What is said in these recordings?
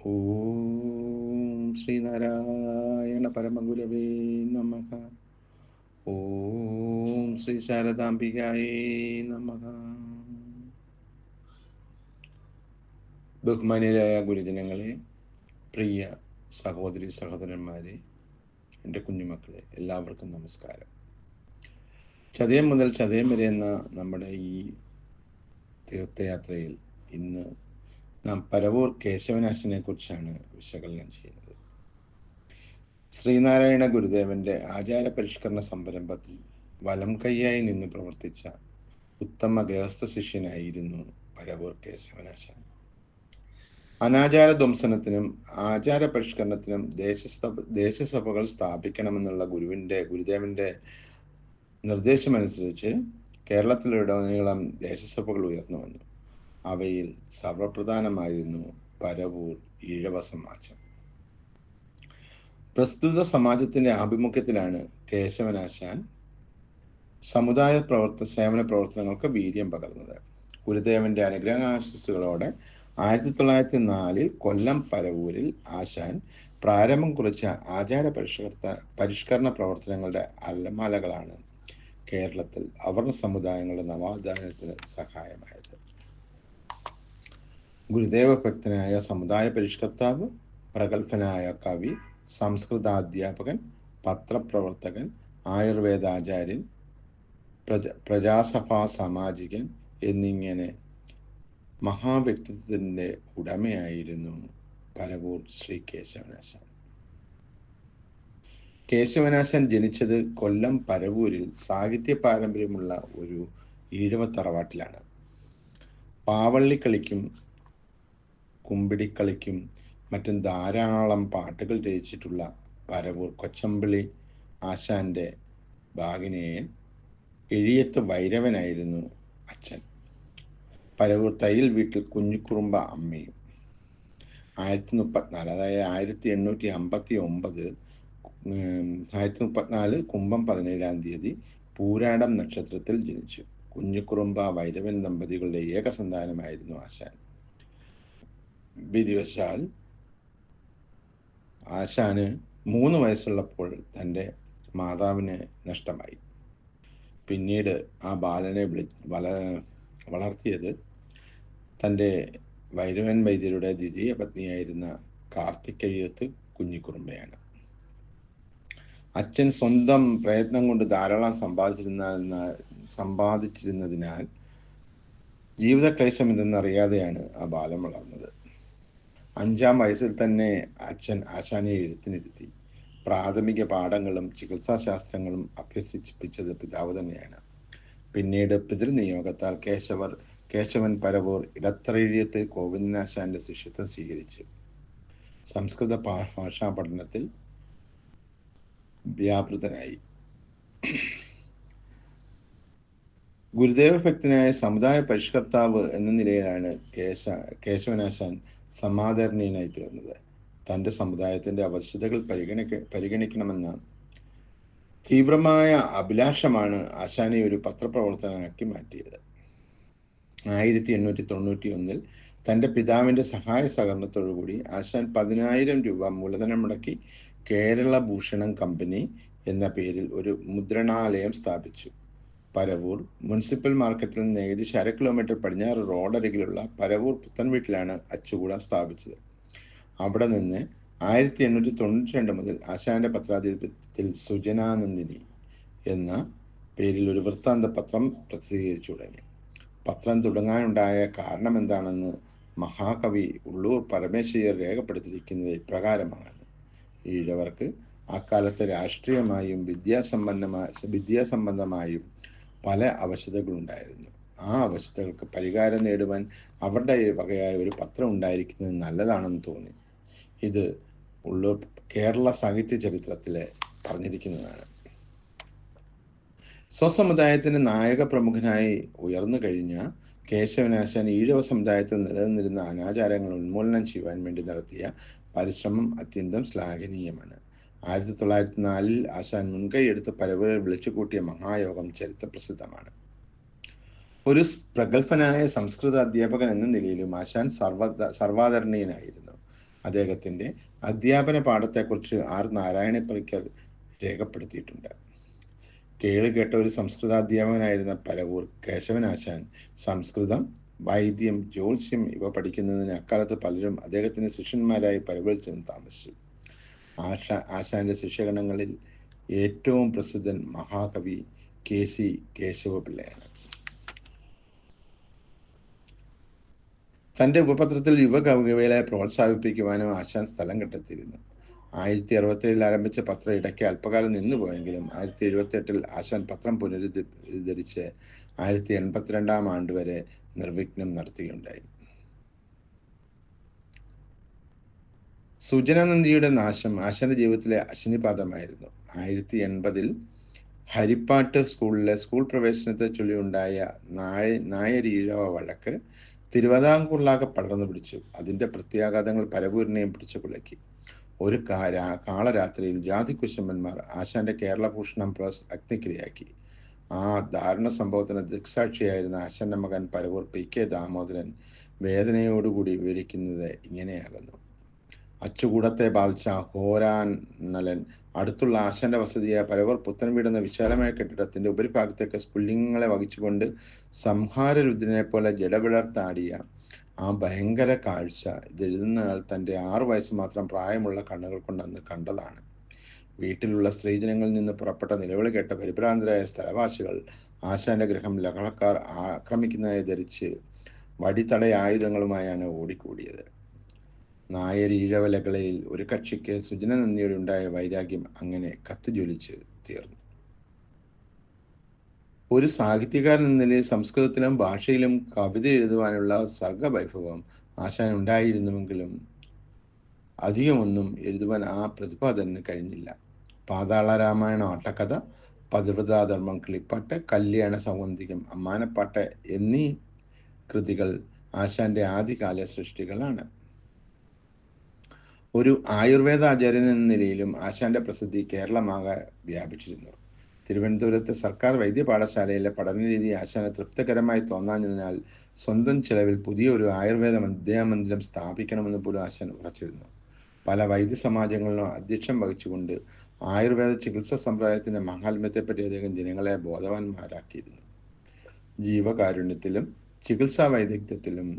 ഓം ശ്രീനാരായണ പരമഗുരവേ നമഃ. ഓം ശ്രീ ശാരദാംബികായേ നമഃ. ബഹുമാന്യരായ ഗുരുജനങ്ങളെ, പ്രിയ സഹോദരി സഹോദരന്മാരെ, എൻ്റെ കുഞ്ഞുമക്കളെ, എല്ലാവർക്കും നമസ്കാരം. ചതയം മുതൽ ചതയം വരെ എന്ന നമ്മുടെ ഈ തീർത്ഥയാത്രയിൽ ഇന്ന് നാം പരവൂർ കേശവനാശനെ കുറിച്ചാണ് വിശകലനം ചെയ്യുന്നത്. ശ്രീനാരായണ ഗുരുദേവന്റെ ആചാര പരിഷ്കരണ സംരംഭത്തിൽ വലം കൈയായി നിന്ന് പ്രവർത്തിച്ച ഉത്തമ ഗൃഹസ്ഥ ശിഷ്യനായിരുന്നു പരവൂർ കേശവനാശാൻ. അനാചാര ധ്വംസനത്തിനും ആചാര പരിഷ്കരണത്തിനും ദേശസഭകൾ സ്ഥാപിക്കണമെന്നുള്ള ഗുരുദേവന്റെ നിർദ്ദേശമനുസരിച്ച് കേരളത്തിലുടനീളം ദേശസഭകൾ ഉയർന്നു വന്നു. അവയിൽ സർവപ്രധാനമായിരുന്നു പരവൂർ ഈഴവ സമാജം. പ്രസ്തുത സമാജത്തിന്റെ ആഭിമുഖ്യത്തിലാണ് കേശവനാശാൻ സമുദായ സേവന പ്രവർത്തനങ്ങൾക്ക് വീര്യം പകർന്നത്. ഗുരുദേവന്റെ അനുഗ്രഹാശിസുകളോടെ 1904 കൊല്ലം പരവൂരിൽ ആശാൻ പ്രാരംഭം കുറിച്ച ആചാര പരിഷ്കരണ പ്രവർത്തനങ്ങളുടെ അലമാലകളാണ് കേരളത്തിൽ അവർണ സമുദായങ്ങളുടെ നവോത്ഥാനത്തിന് സഹായമായത്. ഗുരുദേവ ഭക്തനായ സമുദായ പരിഷ്കർത്താവ്, പ്രഗത്ഭനായ കവി, സംസ്കൃതാധ്യാപകൻ, പത്രപ്രവർത്തകൻ, ആയുർവേദാചാര്യൻ, പ്രജാസഭാ സാമാജികൻ എന്നിങ്ങനെ മഹാവ്യക്തിത്വത്തിൻ്റെ ഉടമയായിരുന്നു പരവൂർ ശ്രീ കേശവനാശാൻ. കേശവനാശാൻ ജനിച്ചത് കൊല്ലം പരവൂരിൽ സാഹിത്യ പാരമ്പര്യമുള്ള ഒരു ഈഴവ തറവാട്ടിലാണ്. പാവള്ളിക്കളിക്കും കുമ്പിടിക്കളിക്കും മറ്റും ധാരാളം പാട്ടുകൾ രചിച്ചിട്ടുള്ള പരവൂർ കൊച്ചമ്പിളി ആശാന്റെ ഭാഗിനേയൻ എഴിയത്ത് വൈരവനായിരുന്നു അച്ഛൻ. പരവൂർ തയ്യൽ വീട്ടിൽ കുഞ്ഞിക്കുറുമ്പ അമ്മയും. 1834, അതായത് 1834 കുംഭം 17-ാം തീയതി പൂരാടം നക്ഷത്രത്തിൽ ജനിച്ചു. കുഞ്ഞിക്കുറുമ്പ വൈരവൻ ദമ്പതികളുടെ ഏക സന്താനമായിരുന്നു ആശാൻ. വിധിവശാൽ ആശാന് 3 വയസ്സുള്ളപ്പോൾ തൻ്റെ മാതാവിനെ നഷ്ടമായി. പിന്നീട് ആ ബാലനെ വളർത്തിയത് തൻ്റെ വൈരവൻ വൈദ്യരുടെ ദ്വിതീയ പത്നിയായിരുന്ന കാർത്തികയ്യത്ത് കുഞ്ഞിക്കുറുമ്പയാണ്. അച്ഛൻ സ്വന്തം പ്രയത്നം കൊണ്ട് ധാരാളം സമ്പാദിച്ചിരുന്നതിനാൽ ജീവിത ക്ലേശം എന്തെന്നറിയാതെയാണ് ആ ബാലൻ വളർന്നത്. 5-ാം വയസ്സിൽ തന്നെ അച്ഛൻ ആശാനെ എഴുത്തിനിരുത്തി. പ്രാഥമിക പാഠങ്ങളും ചികിത്സാശാസ്ത്രങ്ങളും അഭ്യസിപ്പിച്ചത് പിതാവ് തന്നെയാണ്. പിന്നീട് പിതൃനിയോഗത്താൽ കേശവൻ പരവൂർ ഇടത്തറയിഴത്ത് ഗോവിന്ദനാശാന്റെ ശിഷ്യത്വം സ്വീകരിച്ചു. സംസ്കൃത ഭാഷാ പഠനത്തിൽ വ്യാപൃതനായി. ഗുരുദേവ ഭക്തനായ സമുദായ പരിഷ്കർത്താവ് എന്ന നിലയിലാണ് കേശവനാശാൻ സമാദരണീയനായി തീർന്നത്. തൻ്റെ സമുദായത്തിന്റെ ആവശ്യകതകൾ പരിഗണിക്കണമെന്ന തീവ്രമായ അഭിലാഷമാണ് ആശാനെ ഒരു പത്രപ്രവർത്തകനാക്കി മാറ്റിയത്. 1891 തൻ്റെ പിതാവിൻ്റെ സഹായ സഹകരണത്തോടുകൂടി ആശാൻ 10,000 രൂപ മൂലധനം മുടക്കി കേരള ഭൂഷണം കമ്പനി എന്ന പേരിൽ ഒരു മുദ്രണാലയം സ്ഥാപിച്ചു. പരവൂർ മുനിസിപ്പൽ മാർക്കറ്റിൽ നിന്ന് ഏകദേശം 1/2 കിലോമീറ്റർ പടിഞ്ഞാറ് റോഡരികിലുള്ള പരവൂർ പുത്തൻവീട്ടിലാണ് അച്ചുകൂട സ്ഥാപിച്ചത്. അവിടെ നിന്ന് 1892 മുതൽ ആശാന്റെ പത്രാധിപത്യത്തിൽ സുജനാനന്ദിനി എന്ന പേരിൽ ഒരു വൃത്താന്ത പത്രം പ്രസിദ്ധീകരിച്ചു തുടങ്ങി. പത്രം തുടങ്ങാനുണ്ടായ കാരണം എന്താണെന്ന് മഹാകവി ഉള്ളൂർ പരമേശ്വരർ രേഖപ്പെടുത്തിയിരിക്കുന്നത് ഇപ്രകാരമാണ്: ഈഴവർക്ക് അക്കാലത്ത് രാഷ്ട്രീയമായും വിദ്യാസംബന്ധമായും പല അവശതകളുണ്ടായിരുന്നു. ആ അവശതകൾക്ക് പരിഹാരം നേടുവാൻ അവരുടെ വകയായ ഒരു പത്രം ഉണ്ടായിരിക്കുന്നത് നല്ലതാണെന്ന് തോന്നി. ഇത് ഉള്ളൂർ കേരള സാഹിത്യ ചരിത്രത്തിലെ പറഞ്ഞിരിക്കുന്നതാണ്. സ്വസമുദായത്തിന്റെ നായക പ്രമുഖനായി ഉയർന്നു കഴിഞ്ഞ കേശവനാശാൻ ഈഴവ സമുദായത്തിൽ നിലനിന്നിരുന്ന അനാചാരങ്ങൾ ഉന്മൂലനം ചെയ്യുവാൻ വേണ്ടി നടത്തിയ പരിശ്രമം അത്യന്തം ശ്ലാഘനീയമാണ്. 1904 ആശാൻ മുൻകൈയെടുത്ത് പരവൂരിൽ വിളിച്ചുകൂട്ടിയ മഹായോഗം ചരിത്രപ്രസിദ്ധമാണ്. ഒരു പ്രഗത്ഭനായ സംസ്കൃത അധ്യാപകൻ എന്ന നിലയിലും ആശാൻ സർവാദരണീയനായിരുന്നു. അദ്ദേഹത്തിൻ്റെ അധ്യാപന പാഠത്തെക്കുറിച്ച് ആർ നാരായണപ്പണിക്കർ രേഖപ്പെടുത്തിയിട്ടുണ്ട്. കേട്ട് ഒരു സംസ്കൃതാധ്യാപകനായിരുന്ന പരവൂർ കേശവനാശാൻ സംസ്കൃതം, വൈദ്യം, ജ്യോത്സ്യം ഇവ പഠിക്കുന്നതിന് അക്കാലത്ത് പലരും അദ്ദേഹത്തിന് ശിഷ്യന്മാരായി പരവൂരിൽ ചെന്ന് താമസിച്ചു. ആശാന്റെ ശിഷ്യഗണങ്ങളിൽ ഏറ്റവും പ്രസിദ്ധൻ മഹാകവി KC കേശവപിള്ളയാണ്. തൻ്റെ ഉപപത്രത്തിൽ യുവകവികളെ പ്രോത്സാഹിപ്പിക്കുവാനും ആശാൻ സ്ഥലം കണ്ടെത്തിയിരുന്നു. 1067 ആരംഭിച്ച പത്രം ഇടയ്ക്ക് അല്പകാലം നിന്നുപോയെങ്കിലും 1078 ആശാൻ പത്രം പുനരുദ്ധരിച്ച് 1082 വരെ നിർവിഘ്നം നടത്തുകയുണ്ടായി. സുജനാനന്ദിയുടെ നാശം ആശാന്റെ ജീവിതത്തിലെ അശനിപാതമായിരുന്നു. 1080 ഹരിപ്പാട്ട് സ്കൂളിലെ സ്കൂൾ പ്രവേശനത്തെ ചൊല്ലിയുണ്ടായ നായരീഴവ വഴക്ക് തിരുവിതാംകൂറിലാകെ പടർന്നു പിടിച്ചു. അതിൻ്റെ പ്രത്യാഘാതങ്ങൾ പരവൂരിനെയും പിടിച്ചു കുലക്കി. ഒരു കാളരാത്രിയിൽ ജാതിക്കുശമ്പന്മാർ ആശാന്റെ കേരളഭൂഷണം പ്രസ് അഗ്നിക്കിരയാക്കി. ആ ദാരുണ സംഭവത്തിന് ദൃക്സാക്ഷിയായിരുന്ന ആശാന്റെ മകൻ പരവൂർ PK ദാമോദരൻ വേദനയോടുകൂടി വിവരിക്കുന്നത് ഇങ്ങനെയാകുന്നു. അച്ചുകൂടത്തെ ബാധിച്ച ഹോരാനലൻ അടുത്തുള്ള ആശാന്റെ വസതിയായ പരവൂർ പുത്തൻവീട് എന്ന വിശാലമായ കെട്ടിടത്തിന്റെ ഉപരിഭാഗത്തേക്ക് സ്ഫുല്ലിംഗങ്ങളെ വഹിച്ചുകൊണ്ട് സംഹാരരുദ്രനെ പോലെ ജഡവിളർത്താടിയ ആ ഭയങ്കര കാഴ്ച ഇതെഴുതുന്നയാൾ തൻ്റെ 6 വയസ്സ് മാത്രം പ്രായമുള്ള കണ്ണുകൾ കൊണ്ടന്ന് കണ്ടതാണ്. വീട്ടിലുള്ള സ്ത്രീജനങ്ങളിൽ നിന്ന് പുറപ്പെട്ട നിലവിളി കേട്ട പരിഭ്രാന്തരായ സ്ഥലവാസികൾ ആശാന്റെ ഗൃഹം ലഹളക്കാർ ആക്രമിക്കുന്നതായി ധരിച്ച് വടിതടയായുധങ്ങളുമായാണ് ഓടിക്കൂടിയത്. നായരീഴവലകളിൽ ഒരു കക്ഷിക്ക് സുജനനന്ദിയോടുണ്ടായ വൈരാഗ്യം അങ്ങനെ കത്തുജ്വലിച്ച് തീർന്നു. ഒരു സാഹിത്യകാരൻ എന്ന നിലയിൽ സംസ്കൃതത്തിലും ഭാഷയിലും കവിത എഴുതുവാനുള്ള സർഗവൈഭവം ആശാൻ ഉണ്ടായിരുന്നുവെങ്കിലും അധികമൊന്നും എഴുതുവാൻ ആ പ്രതിഭാധനന് കഴിഞ്ഞില്ല. പാതാള രാമായണം ആട്ടക്കഥ, പതിവ്രതാധർമ്മം കിളിപ്പാട്ട്, കല്യാണ സൗഗന്ധികം അമ്മാനപ്പാട്ട് എന്നീ കൃതികൾ ആശാന്റെ ആദ്യകാല സൃഷ്ടികളാണ്. ഒരു ആയുർവേദ ആചാര്യൻ എന്ന നിലയിലും ആശാന്റെ പ്രസിദ്ധി കേരളമാകെ വ്യാപിച്ചിരുന്നു. തിരുവനന്തപുരത്തെ സർക്കാർ വൈദ്യപാഠശാലയിലെ പഠനരീതി ആശാന് തൃപ്തികരമായി തോന്നാഞ്ഞതിനാൽ സ്വന്തം ചെലവിൽ പുതിയൊരു ആയുർവേദ വിദ്യാമന്ദിരം സ്ഥാപിക്കണമെന്ന് പോലും ആശാൻ ഉറച്ചിരുന്നു. പല വൈദ്യസമാജങ്ങളിലും അധ്യക്ഷം വഹിച്ചുകൊണ്ട് ആയുർവേദ ചികിത്സാ സമ്പ്രദായത്തിൻ്റെ മഹാത്മ്യത്തെപ്പറ്റി അദ്ദേഹം ജനങ്ങളെ ബോധവാന്മാരാക്കിയിരുന്നു. ജീവകാരുണ്യത്തിലും ചികിത്സാ വൈദഗ്ധ്യത്തിലും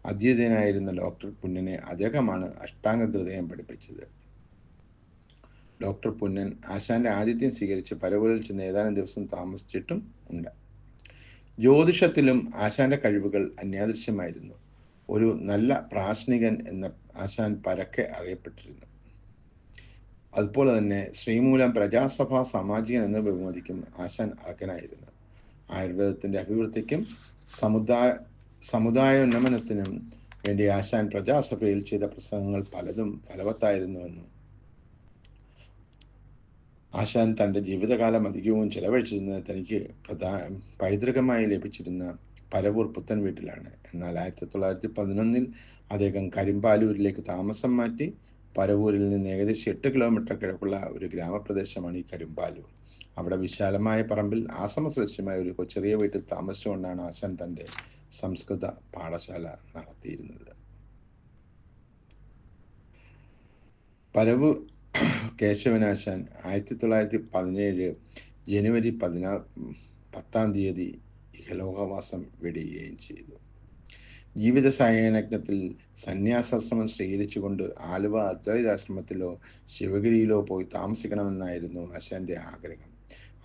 അദ്വിതീയനായിരുന്ന ഡോക്ടർ പുന്നനെ അദ്ദേഹമാണ് അഷ്ടാംഗഹൃദയം പഠിപ്പിച്ചത്. ഡോക്ടർ പുന്നൻ ആശാന്റെ ആതിഥ്യം സ്വീകരിച്ച് പരവൂരിൽ ചെന്ന് ഏതാനും ദിവസം താമസിച്ചിട്ടും ഉണ്ട്. ജ്യോതിഷത്തിലും ആശാന്റെ കഴിവുകൾ അന്യാദൃശ്യമായിരുന്നു. ഒരു നല്ല പ്രാശ്നികൻ എന്ന ആശാൻ പരക്കെ അറിയപ്പെട്ടിരുന്നു. അതുപോലെ തന്നെ ശ്രീമൂലം പ്രജാസഭാ സാമാജികൻ എന്ന ബഹുമതിക്കും ആശാൻ അർഹനായിരുന്നു. ആയുർവേദത്തിന്റെ അഭിവൃദ്ധിക്കും സമുദായോന്നമനത്തിനും വേണ്ടി ആശാൻ പ്രജാസഭയിൽ ചെയ്ത പ്രസംഗങ്ങൾ പലതും ഫലവത്തായിരുന്നുവെന്നും ആശാൻ തൻ്റെ ജീവിതകാലം അധികവും ചെലവഴിച്ചിരുന്നത് തനിക്ക് പൈതൃകമായി ലഭിച്ചിരുന്ന പരവൂർ പുത്തൻ വീട്ടിലാണ്. എന്നാൽ 1911 അദ്ദേഹം കരിമ്പാലൂരിലേക്ക് താമസം മാറ്റി. പരവൂരിൽ നിന്ന് ഏകദേശം 8 കിലോമീറ്റർ കിഴക്കുള്ള ഒരു ഗ്രാമപ്രദേശമാണ് ഈ കരിമ്പാലൂർ. അവിടെ വിശാലമായ പറമ്പിൽ ആശ്രമസദൃശ്യമായ ഒരു ചെറിയ വീട്ടിൽ താമസിച്ചുകൊണ്ടാണ് ആശാൻ തൻ്റെ സംസ്കൃത പാഠശാല നടത്തിയിരുന്നത്. പരവൂർ കേശവനാശാൻ 1917 ജനുവരി 10 ഇഹലോകവാസം വെടിയുകയും ചെയ്തു. ജീവിത സായാഹ്നത്തിൽ സന്യാസാശ്രമം സ്വീകരിച്ചുകൊണ്ട് ആലുവ അദ്വൈതാശ്രമത്തിലോ ശിവഗിരിയിലോ പോയി താമസിക്കണമെന്നായിരുന്നു ആശാന്റെ ആഗ്രഹം.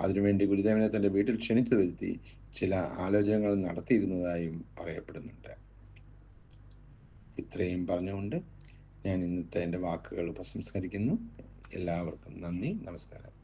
അതിനുവേണ്ടി ഗുരുദേവനെ തൻ്റെ വീട്ടിൽ ക്ഷണിച്ചു വരുത്തി ചില ആലോചനകൾ നടത്തിയിരുന്നതായും പറയപ്പെടുന്നുണ്ട്. ഇത്രയും പറഞ്ഞുകൊണ്ട് ഞാൻ ഇന്നത്തെ എൻ്റെ വാക്കുകൾ ഉപസംസ്കരിക്കുന്നു. എല്ലാവർക്കും നന്ദി, നമസ്കാരം.